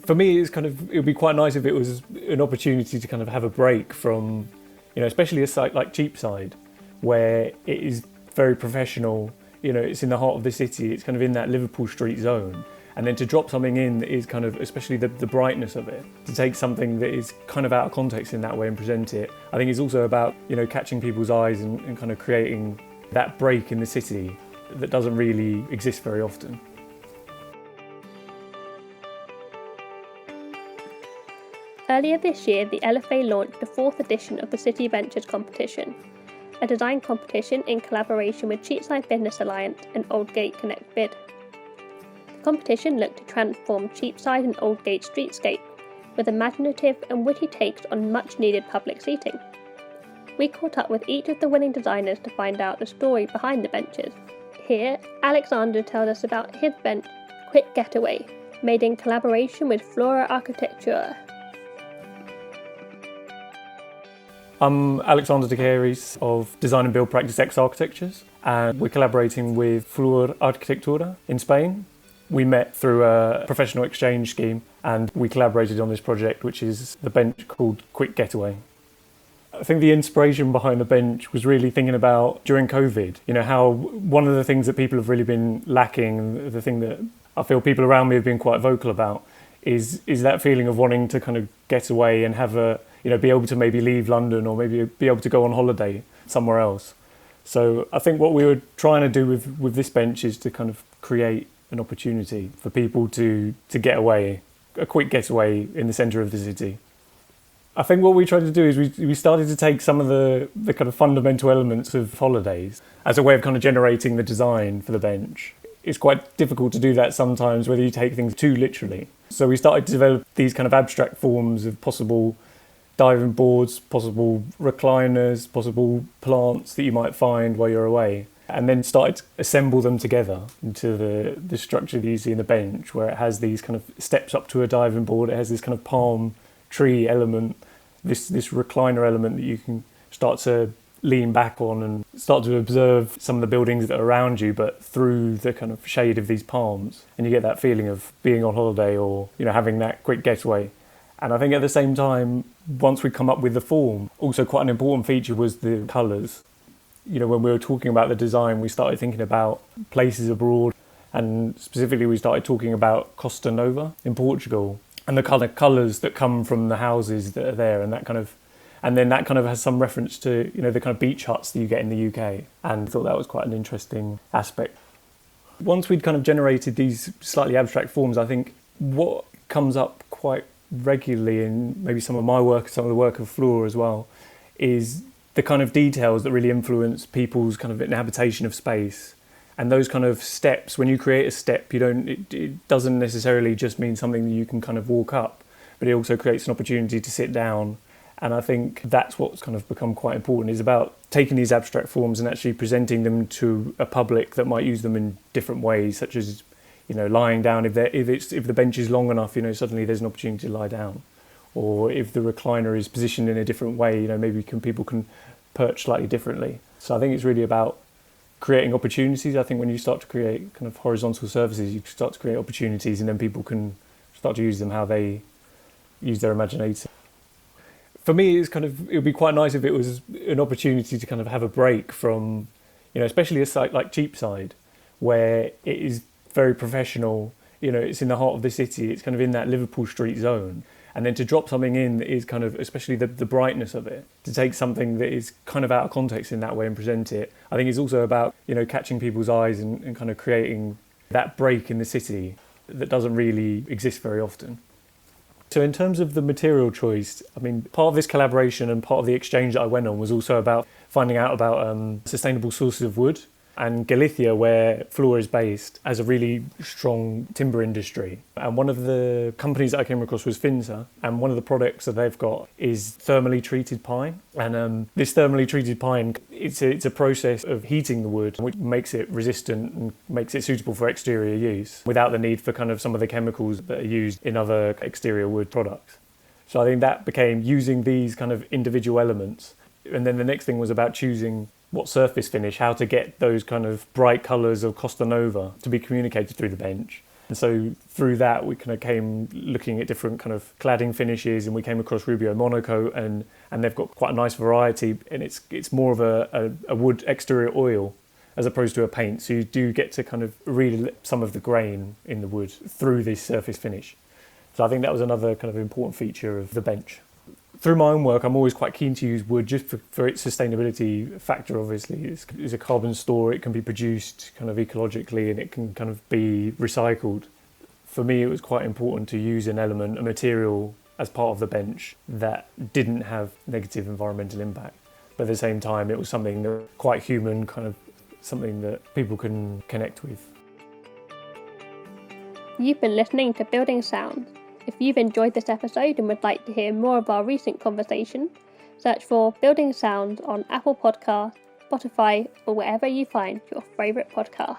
For me, it would be quite nice if it was an opportunity to kind of have a break from, especially a site like Cheapside, where it is very professional. It's in the heart of the city. It's kind of in that Liverpool Street zone. And then to drop something in that is kind of, especially the brightness of it, to take something that is kind of out of context in that way and present it, I think it's also about, catching people's eyes and kind of creating that break in the city that doesn't really exist very often. Earlier this year, the LFA launched the 4th edition of the City Ventures competition, a design competition in collaboration with Cheapside Business Alliance and Aldgate Connect Bid. The competition looked to transform Cheapside and Aldgate streetscape with imaginative and witty takes on much-needed public seating. We caught up with each of the winning designers to find out the story behind the benches. Here, Alexander tells us about his bench, Quick Getaway, made in collaboration with Flu-or Arquitectura. I'm Alexander of Design and Build Practice X Architectures, and we're collaborating with Flu-or Arquitectura in Spain. We met through a professional exchange scheme and we collaborated on this project, which is the bench called Quick Getaway. I think the inspiration behind the bench was really thinking about during COVID, how one of the things that people have really been lacking, the thing that I feel people around me have been quite vocal about, is that feeling of wanting to kind of get away and have be able to maybe leave London or maybe be able to go on holiday somewhere else. So I think what we were trying to do with this bench is to kind of create an opportunity for people to get away, a quick getaway in the centre of the city. I think what we tried to do is we started to take some of the kind of fundamental elements of holidays as a way of kind of generating the design for the bench. It's quite difficult to do that sometimes, whether you take things too literally. So we started to develop these kind of abstract forms of possible diving boards, possible recliners, possible plants that you might find while you're away, and then started to assemble them together into the structure that you see in the bench, where it has these kind of steps up to a diving board, it has this kind of palm tree element, this recliner element that you can start to lean back on and start to observe some of the buildings that are around you, but through the kind of shade of these palms, and you get that feeling of being on holiday or having that quick getaway. And I think at the same time, once we come up with the form, also quite an important feature was the colours. When we were talking about the design, we started thinking about places abroad, and specifically we started talking about Costa Nova in Portugal and the kind of colours that come from the houses that are there, and then that kind of has some reference to the kind of beach huts that you get in the UK, and I thought that was quite an interesting aspect. Once we'd kind of generated these slightly abstract forms, I think what comes up quite regularly in maybe some of my work, some of the work of Flu-or as well, is the kind of details that really influence people's kind of inhabitation of space. And those kind of steps, when you create a step, it doesn't necessarily just mean something that you can kind of walk up, but it also creates an opportunity to sit down. And I think that's what's kind of become quite important, is about taking these abstract forms and actually presenting them to a public that might use them in different ways, such as lying down. If the bench is long enough, suddenly there's an opportunity to lie down, or if the recliner is positioned in a different way, maybe people can perch slightly differently. So I think it's really about creating opportunities. I think when you start to create kind of horizontal surfaces, you start to create opportunities, and then people can start to use them how they use their imagination. For me, it would be quite nice if it was an opportunity to kind of have a break from, especially a site like Cheapside, where it is very professional. It's in the heart of the city. It's kind of in that Liverpool Street zone. And then to drop something in that is kind of, especially the brightness of it, to take something that is kind of out of context in that way and present it, I think it's also about, catching people's eyes and kind of creating that break in the city that doesn't really exist very often. So in terms of the material choice, part of this collaboration and part of the exchange that I went on was also about finding out about sustainable sources of wood. And Galicia, where Flu-or is based, has a really strong timber industry. And one of the companies that I came across was Finsa, and one of the products that they've got is thermally treated pine. And this thermally treated pine, it's a process of heating the wood, which makes it resistant and makes it suitable for exterior use, without the need for kind of some of the chemicals that are used in other exterior wood products. So I think that became using these kind of individual elements. And then the next thing was about choosing what surface finish, how to get those kind of bright colours of Costa Nova to be communicated through the bench. And so through that, we kind of came looking at different kind of cladding finishes, and we came across Rubio Monocoat, and they've got quite a nice variety, and it's more of a wood exterior oil as opposed to a paint. So you do get to kind of really some of the grain in the wood through this surface finish. So I think that was another kind of important feature of the bench. Through my own work, I'm always quite keen to use wood just for its sustainability factor, obviously. It's a carbon store, it can be produced kind of ecologically, and it can kind of be recycled. For me, it was quite important to use an element, a material, as part of the bench that didn't have negative environmental impact. But at the same time, it was something that was quite human, kind of something that people can connect with. You've been listening to Building Sounds. If you've enjoyed this episode and would like to hear more of our recent conversation, search for Building Sounds on Apple Podcasts, Spotify, or wherever you find your favourite podcast.